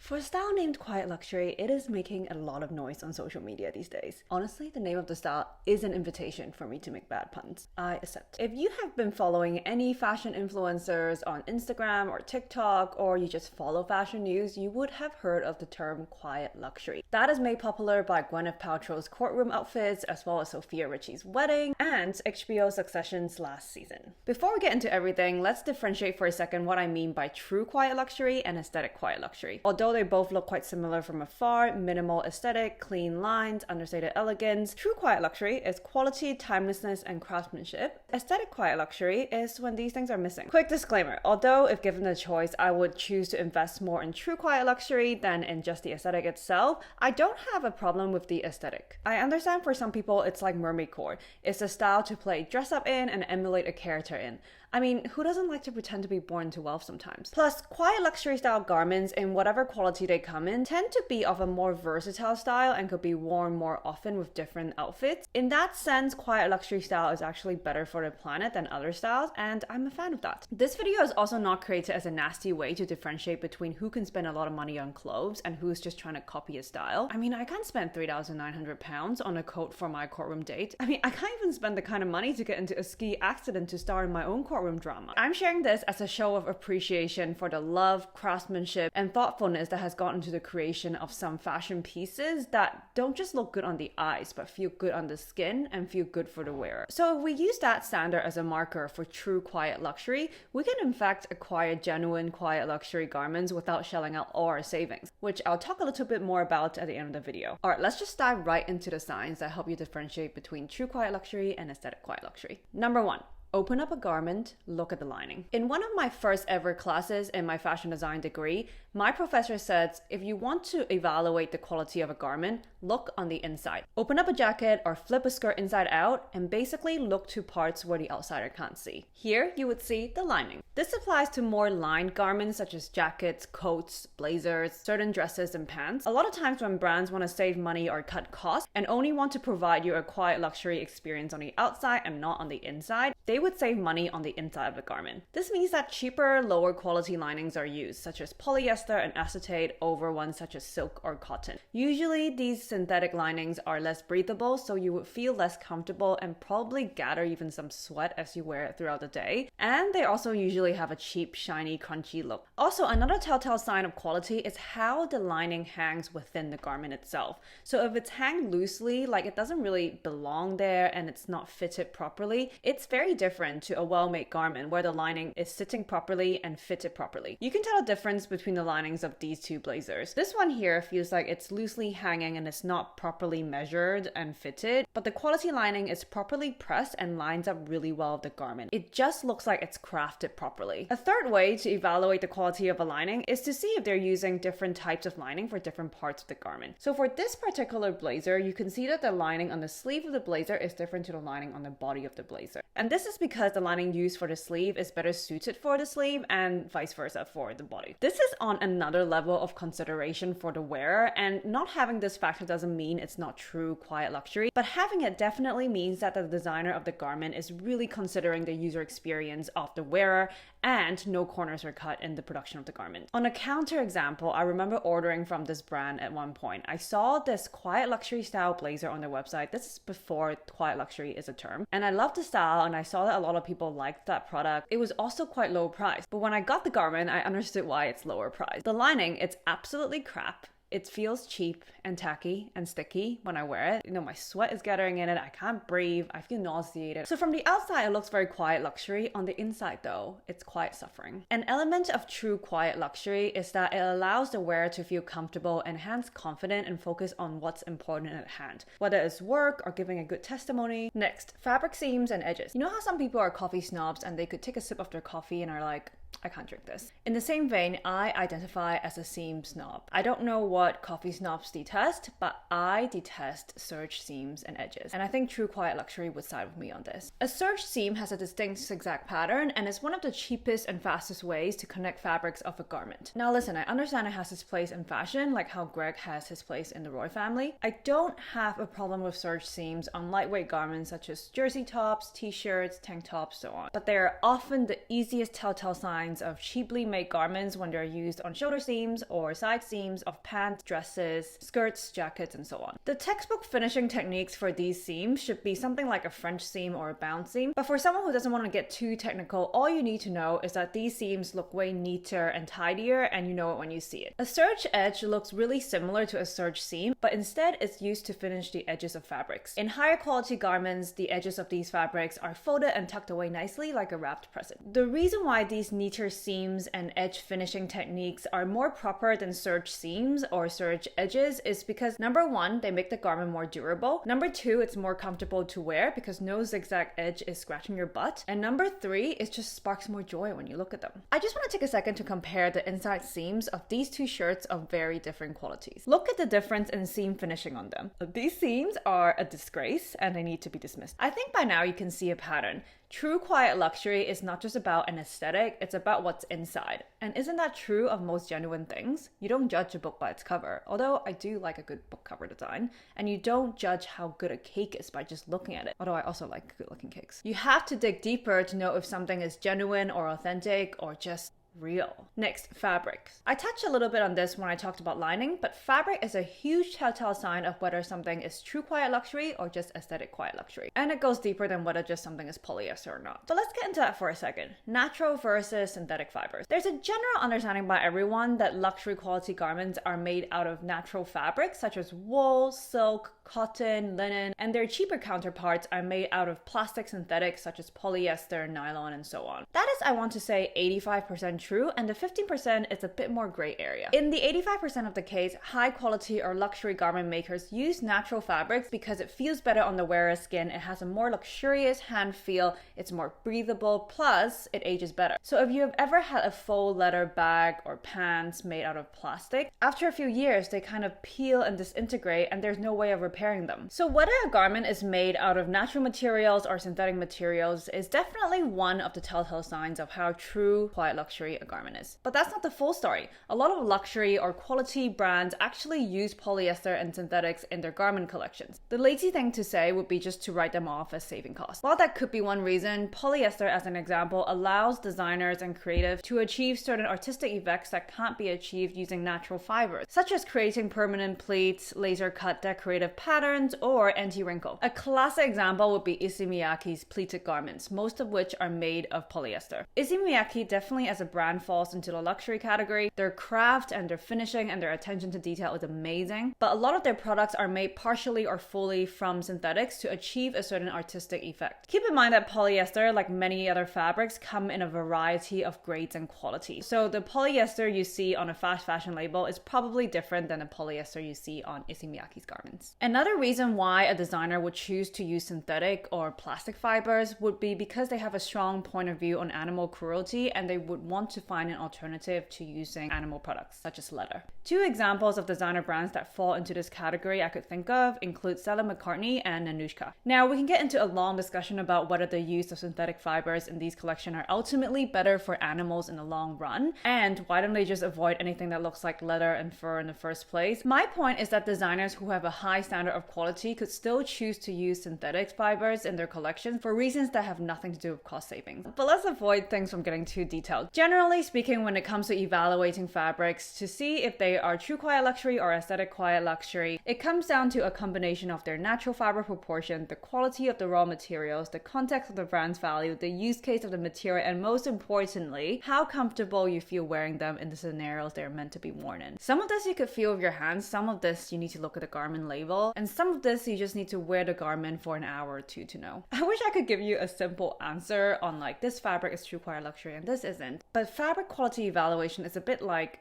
For a style named quiet luxury, it is making a lot of noise on social media these days. Honestly, the name of the style is an invitation for me to make bad puns. I accept. If you have been following any fashion influencers on Instagram or TikTok, or you just follow fashion news, you would have heard of the term quiet luxury. That is made popular by Gwyneth Paltrow's courtroom outfits, as well as Sophia Richie's wedding, and HBO Succession's last season. Before we get into everything, let's differentiate for a second what I mean by true quiet luxury and aesthetic quiet luxury. Although they both look quite similar from afar, minimal aesthetic, clean lines, understated elegance, true quiet luxury is quality, timelessness, and craftsmanship. Aesthetic quiet luxury is when these things are missing. Quick disclaimer, although if given the choice, I would choose to invest more in true quiet luxury than in just the aesthetic itself, I don't have a problem with the aesthetic. I understand for some people it's like mermaid core. It's a style to play dress up in and emulate a character in. I mean, who doesn't like to pretend to be born into wealth sometimes? Plus, quiet luxury style garments in whatever quality they come in tend to be of a more versatile style and could be worn more often with different outfits. In that sense, quiet luxury style is actually better for the planet than other styles, and I'm a fan of that. This video is also not created as a nasty way to differentiate between who can spend a lot of money on clothes and who's just trying to copy a style. I mean, I can't spend £3,900 on a coat for my courtroom date. I mean, I can't even spend the kind of money to get into a ski accident to star in my own courtroom drama. I'm sharing this as a show of appreciation for the love, craftsmanship, and thoughtfulness that has gone into the creation of some fashion pieces that don't just look good on the eyes, but feel good on the skin and feel good for the wearer. So if we use that standard as a marker for true quiet luxury, we can in fact acquire genuine quiet luxury garments without shelling out all our savings, which I'll talk a little bit more about at the end of the video. Alright, let's just dive right into the signs that help you differentiate between true quiet luxury and aesthetic quiet luxury. Number 1. Open up a garment, look at the lining. In one of my first ever classes in my fashion design degree, my professor said, if you want to evaluate the quality of a garment, look on the inside. Open up a jacket or flip a skirt inside out and basically look to parts where the outsider can't see. Here, you would see the lining. This applies to more lined garments such as jackets, coats, blazers, certain dresses, and pants. A lot of times when brands want to save money or cut costs and only want to provide you a quiet luxury experience on the outside and not on the inside, they would save money on the inside of the garment. This means that cheaper, lower quality linings are used, such as polyester and acetate, over ones such as silk or cotton. Usually, these synthetic linings are less breathable, so you would feel less comfortable and probably gather even some sweat as you wear it throughout the day. And they also usually have a cheap, shiny, crunchy look. Also, another telltale sign of quality is how the lining hangs within the garment itself. So if it's hanged loosely, like it doesn't really belong there and it's not fitted properly, it's very different to a well-made garment where the lining is sitting properly and fitted properly. You can tell a difference between the linings of these two blazers. This one here feels like it's loosely hanging and it's not properly measured and fitted, but the quality lining is properly pressed and lines up really well with the garment. It just looks like it's crafted properly. A third way to evaluate the quality of a lining is to see if they're using different types of lining for different parts of the garment. So for this particular blazer, you can see that the lining on the sleeve of the blazer is different to the lining on the body of the blazer. And this is because the lining used for the sleeve is better suited for the sleeve and vice versa for the body. This is on another level of consideration for the wearer, and not having this factor doesn't mean it's not true quiet luxury, but having it definitely means that the designer of the garment is really considering the user experience of the wearer and no corners are cut in the production of the garment. On a counter example, I remember ordering from this brand at one point. I saw this quiet luxury style blazer on their website. This is before quiet luxury is a term, and I loved the style and I saw that a lot of people liked that product. It was also quite low priced, but when I got the garment, I understood why it's lower priced. The lining, it's absolutely crap. It feels cheap and tacky and sticky when I wear it. You know, my sweat is gathering in it. I can't breathe. I feel nauseated. So from the outside, it looks very quiet luxury. On the inside though, it's quiet suffering. An element of true quiet luxury is that it allows the wearer to feel comfortable, enhance confident, and focus on what's important at hand, whether it's work or giving a good testimony. Next, fabric seams and edges. You know how some people are coffee snobs and they could take a sip of their coffee and are like, I can't drink this. In the same vein, I identify as a seam snob. I don't know what coffee snobs detest, but I detest serge seams and edges. And I think true quiet luxury would side with me on this. A serge seam has a distinct zigzag pattern and is one of the cheapest and fastest ways to connect fabrics of a garment. Now listen, I understand it has its place in fashion, like how Greg has his place in the Roy family. I don't have a problem with serge seams on lightweight garments such as jersey tops, t-shirts, tank tops, so on. But they are often the easiest telltale sign kinds of cheaply made garments when they're used on shoulder seams or side seams of pants, dresses, skirts, jackets, and so on. The textbook finishing techniques for these seams should be something like a French seam or a bound seam, but for someone who doesn't want to get too technical, all you need to know is that these seams look way neater and tidier, and you know it when you see it. A serge edge looks really similar to a serge seam, but instead it's used to finish the edges of fabrics. In higher quality garments, the edges of these fabrics are folded and tucked away nicely like a wrapped present. The reason why these neater seams and edge finishing techniques are more proper than serge seams or serge edges is because number one, they make the garment more durable. Number two, it's more comfortable to wear because no zigzag edge is scratching your butt. And number three, it just sparks more joy when you look at them. I just want to take a second to compare the inside seams of these two shirts of very different qualities. Look at the difference in seam finishing on them. These seams are a disgrace and they need to be dismissed. I think by now you can see a pattern. True quiet luxury is not just about an aesthetic, it's about what's inside. And isn't that true of most genuine things? You don't judge a book by its cover, although I do like a good book cover design. And you don't judge how good a cake is by just looking at it, although I also like good looking cakes. You have to dig deeper to know if something is genuine or authentic or just real. Next, fabrics. I touched a little bit on this when I talked about lining, but fabric is a huge telltale sign of whether something is true quiet luxury or just aesthetic quiet luxury. And it goes deeper than whether just something is polyester or not. So let's get into that for a second. Natural versus synthetic fibers. There's a general understanding by everyone that luxury quality garments are made out of natural fabrics such as wool, silk, cotton, linen, and their cheaper counterparts are made out of plastic synthetics such as polyester, nylon, and so on. That is, I want to say, 85% true, and the 15% is a bit more gray area. In the 85% of the case, high quality or luxury garment makers use natural fabrics because it feels better on the wearer's skin, it has a more luxurious hand feel, it's more breathable, plus it ages better. So if you have ever had a faux leather bag or pants made out of plastic, after a few years they kind of peel and disintegrate and there's no way of repairing them. So whether a garment is made out of natural materials or synthetic materials is definitely one of the telltale signs of how true quiet luxury a garment is. But that's not the full story. A lot of luxury or quality brands actually use polyester and synthetics in their garment collections. The lazy thing to say would be just to write them off as saving costs. While that could be one reason, polyester as an example allows designers and creatives to achieve certain artistic effects that can't be achieved using natural fibers, such as creating permanent pleats, laser cut decorative patterns, or anti-wrinkle. A classic example would be Issey Miyake's pleated garments, most of which are made of polyester. Issey Miyake definitely as a brand falls into the luxury category. Their craft and their finishing and their attention to detail is amazing, but a lot of their products are made partially or fully from synthetics to achieve a certain artistic effect. Keep in mind that polyester, like many other fabrics, come in a variety of grades and quality. So the polyester you see on a fast fashion label is probably different than the polyester you see on Issey Miyake's garments. Another reason why a designer would choose to use synthetic or plastic fibers would be because they have a strong point of view on animal cruelty and they would want to find an alternative to using animal products, such as leather. Two examples of designer brands that fall into this category I could think of include Stella McCartney and Nanushka. Now, we can get into a long discussion about whether the use of synthetic fibers in these collections are ultimately better for animals in the long run, and why don't they just avoid anything that looks like leather and fur in the first place. My point is that designers who have a high standard of quality could still choose to use synthetic fibers in their collections for reasons that have nothing to do with cost savings. But let's avoid things from getting too detailed. Generally speaking, when it comes to evaluating fabrics to see if they are true quiet luxury or aesthetic quiet luxury, it comes down to a combination of their natural fiber proportion, the quality of the raw materials, the context of the brand's value, the use case of the material, and most importantly, how comfortable you feel wearing them in the scenarios they're meant to be worn in. Some of this you could feel with your hands, some of this you need to look at the garment label, and some of this you just need to wear the garment for an hour or two to know. I wish I could give you a simple answer on like this fabric is true quiet luxury and this isn't, but fabric quality evaluation is a bit like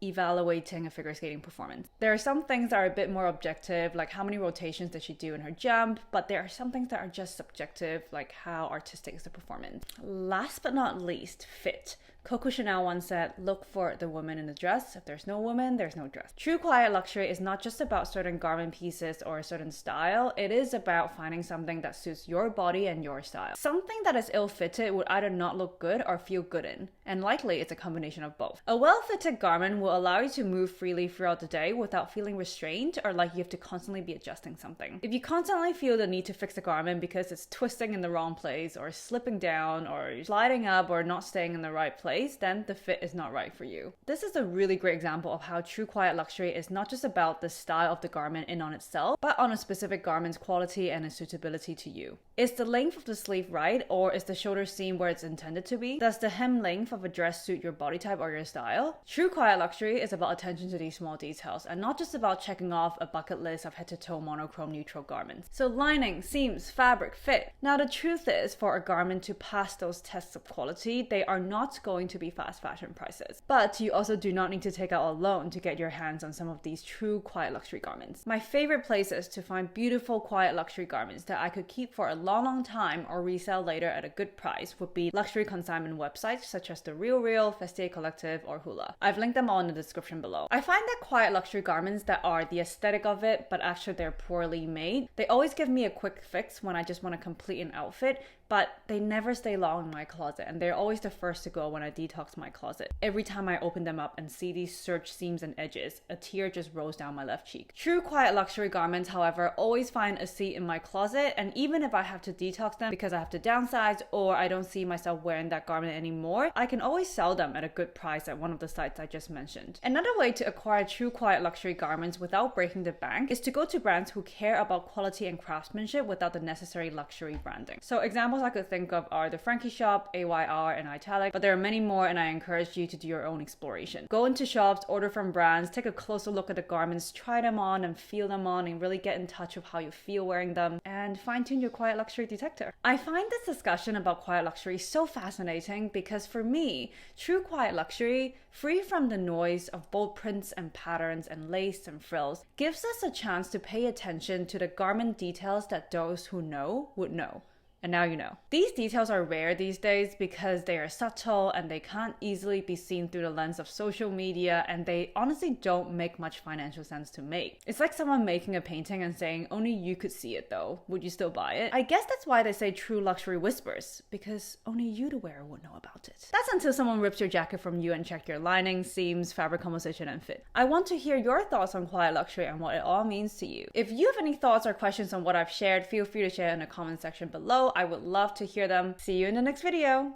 evaluating a figure skating performance. There are some things that are a bit more objective, like how many rotations did she do in her jump, but there are some things that are just subjective, like how artistic is the performance. Last but not least, fit. Coco Chanel once said, look for the woman in the dress. If there's no woman, there's no dress. True quiet luxury is not just about certain garment pieces or a certain style. It is about finding something that suits your body and your style. Something that is ill-fitted would either not look good or feel good in, and likely it's a combination of both. A well-fitted garment will allow you to move freely throughout the day without feeling restrained or like you have to constantly be adjusting something. If you constantly feel the need to fix a garment because it's twisting in the wrong place or slipping down or sliding up or not staying in the right place, place, then the fit is not right for you. This is a really great example of how true quiet luxury is not just about the style of the garment in on itself, but on a specific garment's quality and its suitability to you. Is the length of the sleeve right, or is the shoulder seam where it's intended to be? Does the hem length of a dress suit your body type or your style? True quiet luxury is about attention to these small details and not just about checking off a bucket list of head-to-toe monochrome neutral garments. So lining, seams, fabric, fit. Now the truth is, for a garment to pass those tests of quality, they are not going to be fast fashion prices. But you also do not need to take out a loan to get your hands on some of these true quiet luxury garments. My favorite places to find beautiful quiet luxury garments that I could keep for a long time or resell later at a good price would be luxury consignment websites such as The RealReal, Vestiaire Collective, or Hula. I've linked them all in the description below. I find that quiet luxury garments that are the aesthetic of it, but actually they're poorly made, they always give me a quick fix when I just want to complete an outfit, but they never stay long in my closet, and they're always the first to go when I detox my closet. Every time I open them up and see these serged seams and edges, a tear just rolls down my left cheek. True quiet luxury garments, however, always find a seat in my closet, and even if I have to detox them because I have to downsize or I don't see myself wearing that garment anymore, I can always sell them at a good price at one of the sites I just mentioned. Another way to acquire true quiet luxury garments without breaking the bank is to go to brands who care about quality and craftsmanship without the necessary luxury branding. So examples I could think of are the Frankie Shop, AYR, and Italic, but there are many more, and I encourage you to do your own exploration. Go into shops, order from brands, take a closer look at the garments, try them on and feel them on, and really get in touch with how you feel wearing them, and fine-tune your quiet luxury detector. I find this discussion about quiet luxury so fascinating because for me, true quiet luxury, free from the noise of bold prints and patterns and lace and frills, gives us a chance to pay attention to the garment details that those who know would know. And now you know. These details are rare these days because they are subtle and they can't easily be seen through the lens of social media, and they honestly don't make much financial sense to make. It's like someone making a painting and saying, only you could see it though. Would you still buy it? I guess that's why they say true luxury whispers, because only you the wearer would know about it. That's until someone rips your jacket from you and check your lining, seams, fabric composition, and fit. I want to hear your thoughts on quiet luxury and what it all means to you. If you have any thoughts or questions on what I've shared, feel free to share in the comment section below. I would love to hear them. See you in the next video.